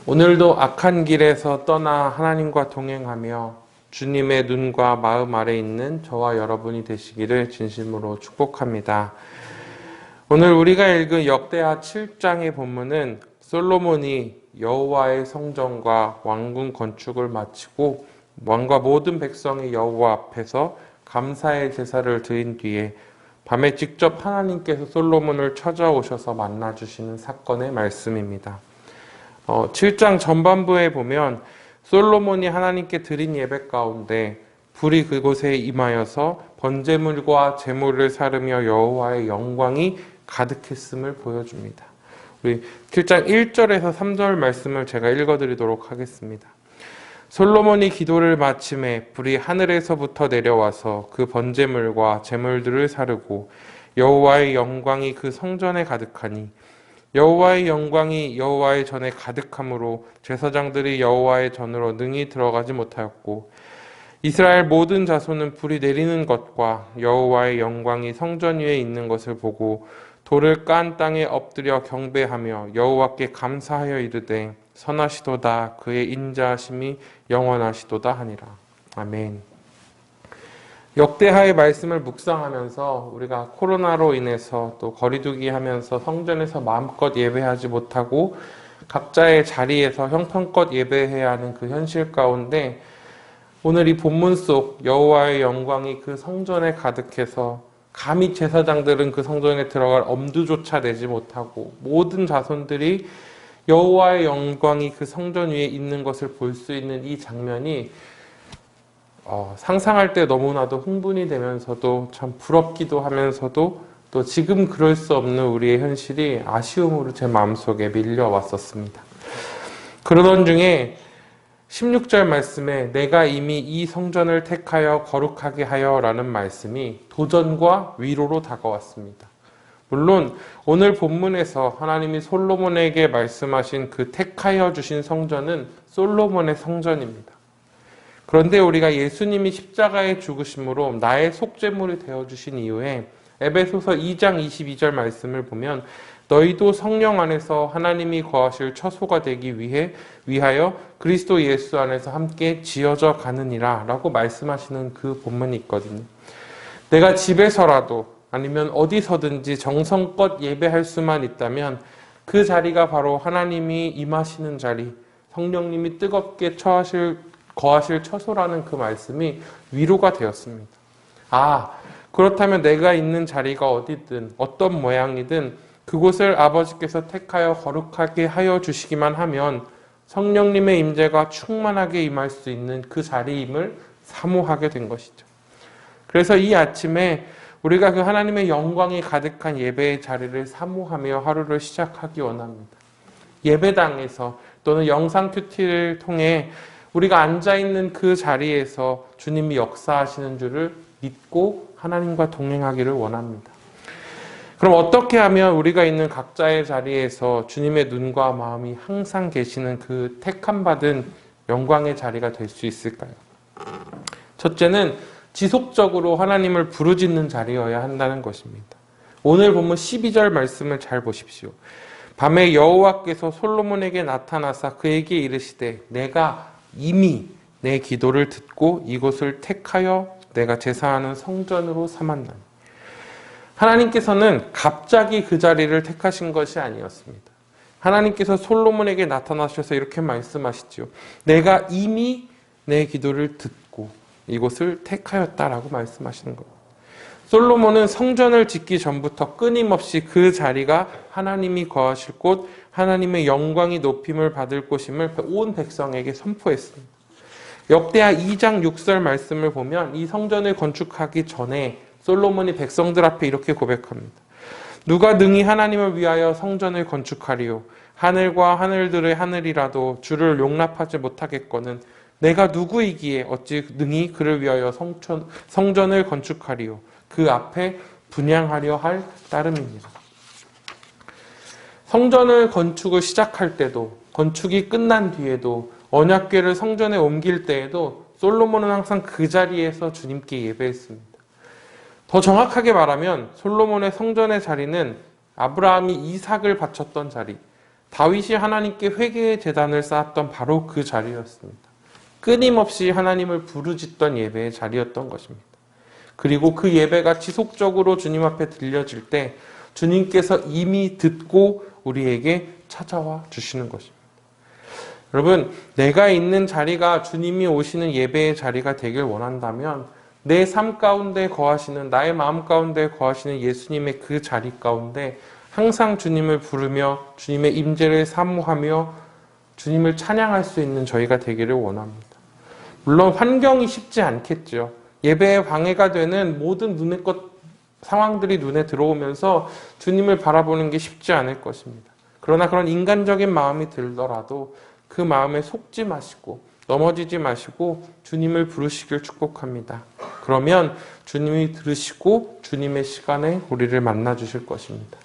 오늘도 악한 길에서 떠나 하나님과 동행하며 주님의 눈과 마음 아래 있는 저와 여러분이 되시기를 진심으로 축복합니다. 오늘 우리가 읽은 역대하 7장의 본문은 솔로몬이 여호와의 성전과 왕궁 건축을 마치고 왕과 모든 백성이 여호와 앞에서 감사의 제사를 드린 뒤에 밤에 직접 하나님께서 솔로몬을 찾아오셔서 만나주시는 사건의 말씀입니다. 7장 전반부에 보면 솔로몬이 하나님께 드린 예배 가운데 불이 그곳에 임하여서 번제물과 제물을 사르며 여호와의 영광이 가득했음을 보여줍니다. 우리 7장 1절에서 3절 말씀을 제가 읽어드리도록 하겠습니다. 솔로몬이 기도를 마침에 불이 하늘에서부터 내려와서 그 번제물과 제물들을 사르고 여호와의 영광이 그 성전에 가득하니 여호와의 영광이 여호와의 전에 가득함으로 제사장들이 여호와의 전으로 능히 들어가지 못하였고 이스라엘 모든 자손은 불이 내리는 것과 여호와의 영광이 성전 위에 있는 것을 보고 돌을 깐 땅에 엎드려 경배하며 여호와께 감사하여 이르되 선하시도다 그의 인자하심이 영원하시도다 하니라. 아멘. 역대하의 말씀을 묵상하면서 우리가 코로나로 인해서 또 거리두기 하면서 성전에서 마음껏 예배하지 못하고 각자의 자리에서 형편껏 예배해야 하는 그 현실 가운데 오늘 이 본문 속 여호와의 영광이 그 성전에 가득해서 감히 제사장들은 그 성전에 들어갈 엄두조차 내지 못하고 모든 자손들이 여호와의 영광이 그 성전 위에 있는 것을 볼 수 있는 이 장면이 상상할 때 너무나도 흥분이 되면서도 참 부럽기도 하면서도 또 지금 그럴 수 없는 우리의 현실이 아쉬움으로 제 마음속에 밀려왔었습니다. 그러던 중에 16절 말씀에 내가 이미 이 성전을 택하여 거룩하게 하여 라는 말씀이 도전과 위로로 다가왔습니다. 물론 오늘 본문에서 하나님이 솔로몬에게 말씀하신 그 택하여 주신 성전은 솔로몬의 성전입니다. 그런데 우리가 예수님이 십자가에 죽으심으로 나의 속죄물이 되어주신 이후에 에베소서 2장 22절 말씀을 보면 너희도 성령 안에서 하나님이 거하실 처소가 되기 위하여 그리스도 예수 안에서 함께 지어져 가느니라 라고 말씀하시는 그 본문이 있거든요. 내가 집에서라도 아니면 어디서든지 정성껏 예배할 수만 있다면 그 자리가 바로 하나님이 임하시는 자리, 성령님이 뜨겁게 거하실 처소라는 그 말씀이 위로가 되었습니다. 그렇다면 내가 있는 자리가 어디든 어떤 모양이든 그곳을 아버지께서 택하여 거룩하게 하여 주시기만 하면 성령님의 임재가 충만하게 임할 수 있는 그 자리임을 사모하게 된 것이죠. 그래서 이 아침에 우리가 그 하나님의 영광이 가득한 예배의 자리를 사모하며 하루를 시작하기 원합니다. 예배당에서 또는 영상 큐티를 통해 우리가 앉아있는 그 자리에서 주님이 역사하시는 줄을 믿고 하나님과 동행하기를 원합니다. 그럼 어떻게 하면 우리가 있는 각자의 자리에서 주님의 눈과 마음이 항상 계시는 그 택함받은 영광의 자리가 될 수 있을까요? 첫째는 지속적으로 하나님을 부르짖는 자리여야 한다는 것입니다. 오늘 본문 12절 말씀을 잘 보십시오. 밤에 여호와께서 솔로몬에게 나타나사 그에게 이르시되 내가 이미 내 기도를 듣고 이곳을 택하여 내가 제사하는 성전으로 삼았나니. 하나님께서는 갑자기 그 자리를 택하신 것이 아니었습니다. 하나님께서 솔로몬에게 나타나셔서 이렇게 말씀하시죠. 내가 이미 내 기도를 듣고 이곳을 택하였다라고 말씀하시는 겁니다. 솔로몬은 성전을 짓기 전부터 끊임없이 그 자리가 하나님이 거하실 곳, 하나님의 영광이 높임을 받을 곳임을 온 백성에게 선포했습니다. 역대하 2장 6절 말씀을 보면 이 성전을 건축하기 전에 솔로몬이 백성들 앞에 이렇게 고백합니다. 누가 능히 하나님을 위하여 성전을 건축하리요? 하늘과 하늘들의 하늘이라도 주를 용납하지 못하겠거늘 내가 누구이기에 어찌 능히 그를 위하여 성전을 건축하리요? 그 앞에 분향하려 할 따름입니다. 성전을 건축을 시작할 때도 건축이 끝난 뒤에도 언약궤를 성전에 옮길 때에도 솔로몬은 항상 그 자리에서 주님께 예배했습니다. 더 정확하게 말하면 솔로몬의 성전의 자리는 아브라함이 이삭을 바쳤던 자리, 다윗이 하나님께 회개의 제단을 쌓았던 바로 그 자리였습니다. 끊임없이 하나님을 부르짖던 예배의 자리였던 것입니다. 그리고 그 예배가 지속적으로 주님 앞에 들려질 때 주님께서 이미 듣고 우리에게 찾아와 주시는 것입니다. 여러분, 내가 있는 자리가 주님이 오시는 예배의 자리가 되길 원한다면 내 삶 가운데 거하시는, 나의 마음 가운데 거하시는 예수님의 그 자리 가운데 항상 주님을 부르며 주님의 임재를 사모하며 주님을 찬양할 수 있는 저희가 되기를 원합니다. 물론 환경이 쉽지 않겠죠. 예배에 방해가 되는 모든 눈의 것 상황들이 눈에 들어오면서 주님을 바라보는 게 쉽지 않을 것입니다. 그러나 그런 인간적인 마음이 들더라도 그 마음에 속지 마시고 넘어지지 마시고 주님을 부르시길 축복합니다. 그러면 주님이 들으시고 주님의 시간에 우리를 만나 주실 것입니다.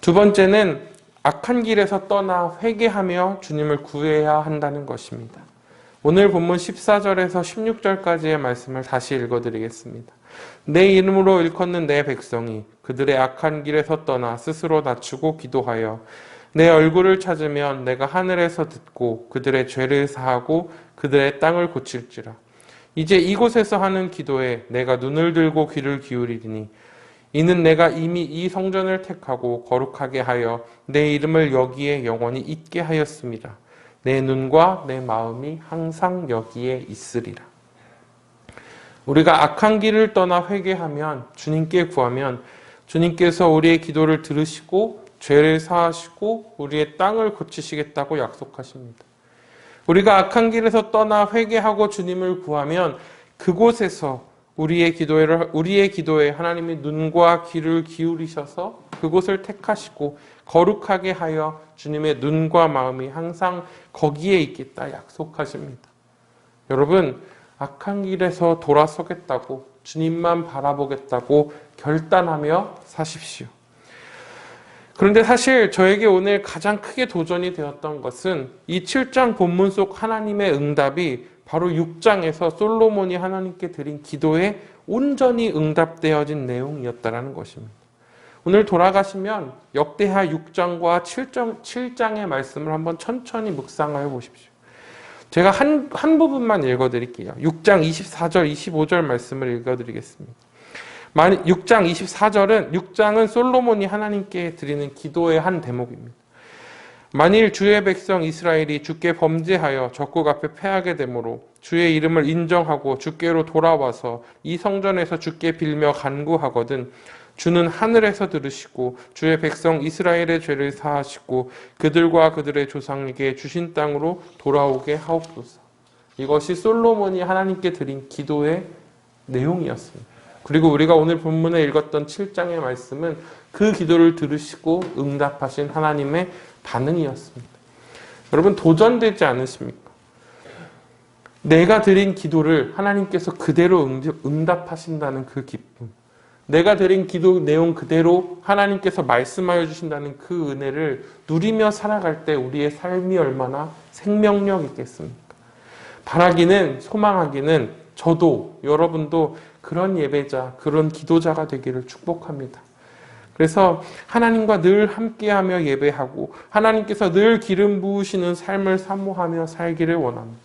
두 번째는 악한 길에서 떠나 회개하며 주님을 구해야 한다는 것입니다. 오늘 본문 14절에서 16절까지의 말씀을 다시 읽어드리겠습니다. 내 이름으로 일컫는 내 백성이 그들의 악한 길에서 떠나 스스로 낮추고 기도하여 내 얼굴을 찾으면 내가 하늘에서 듣고 그들의 죄를 사하고 그들의 땅을 고칠지라. 이제 이곳에서 하는 기도에 내가 눈을 들고 귀를 기울이리니 이는 내가 이미 이 성전을 택하고 거룩하게 하여 내 이름을 여기에 영원히 있게 하였습니다. 내 눈과 내 마음이 항상 여기에 있으리라. 우리가 악한 길을 떠나 회개하면, 주님께 구하면 주님께서 우리의 기도를 들으시고 죄를 사하시고 우리의 땅을 고치시겠다고 약속하십니다. 우리가 악한 길에서 떠나 회개하고 주님을 구하면 그곳에서 우리의 기도에 하나님이 눈과 귀를 기울이셔서 그곳을 택하시고 거룩하게 하여 주님의 눈과 마음이 항상 거기에 있겠다 약속하십니다. 여러분, 악한 길에서 돌아서겠다고 주님만 바라보겠다고 결단하며 사십시오. 그런데 사실 저에게 오늘 가장 크게 도전이 되었던 것은 이 7장 본문 속 하나님의 응답이 바로 6장에서 솔로몬이 하나님께 드린 기도에 온전히 응답되어진 내용이었다는 것입니다. 오늘 돌아가시면 역대하 6장과 7장의 말씀을 한번 천천히 묵상하여 보십시오. 제가 한 부분만 읽어드릴게요. 6장 24절, 25절 말씀을 읽어드리겠습니다. 6장 24절은 6장은 솔로몬이 하나님께 드리는 기도의 한 대목입니다. 만일 주의 백성 이스라엘이 주께 범죄하여 적국 앞에 패하게 되므로 주의 이름을 인정하고 주께로 돌아와서 이 성전에서 주께 빌며 간구하거든 주는 하늘에서 들으시고 주의 백성 이스라엘의 죄를 사하시고 그들과 그들의 조상에게 주신 땅으로 돌아오게 하옵소서. 이것이 솔로몬이 하나님께 드린 기도의 내용이었습니다. 그리고 우리가 오늘 본문에 읽었던 7장의 말씀은 그 기도를 들으시고 응답하신 하나님의 반응이었습니다. 여러분, 도전되지 않으십니까? 내가 드린 기도를 하나님께서 그대로 응답하신다는 그 기쁨, 내가 드린 기도 내용 그대로 하나님께서 말씀하여 주신다는 그 은혜를 누리며 살아갈 때 우리의 삶이 얼마나 생명력 있겠습니까? 바라기는, 소망하기는 저도, 여러분도 그런 예배자, 그런 기도자가 되기를 축복합니다. 그래서 하나님과 늘 함께하며 예배하고 하나님께서 늘 기름 부으시는 삶을 사모하며 살기를 원합니다.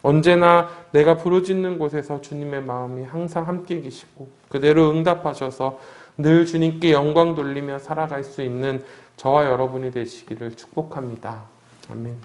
언제나 내가 부르짖는 곳에서 주님의 마음이 항상 함께 계시고 그대로 응답하셔서 늘 주님께 영광 돌리며 살아갈 수 있는 저와 여러분이 되시기를 축복합니다. 아멘.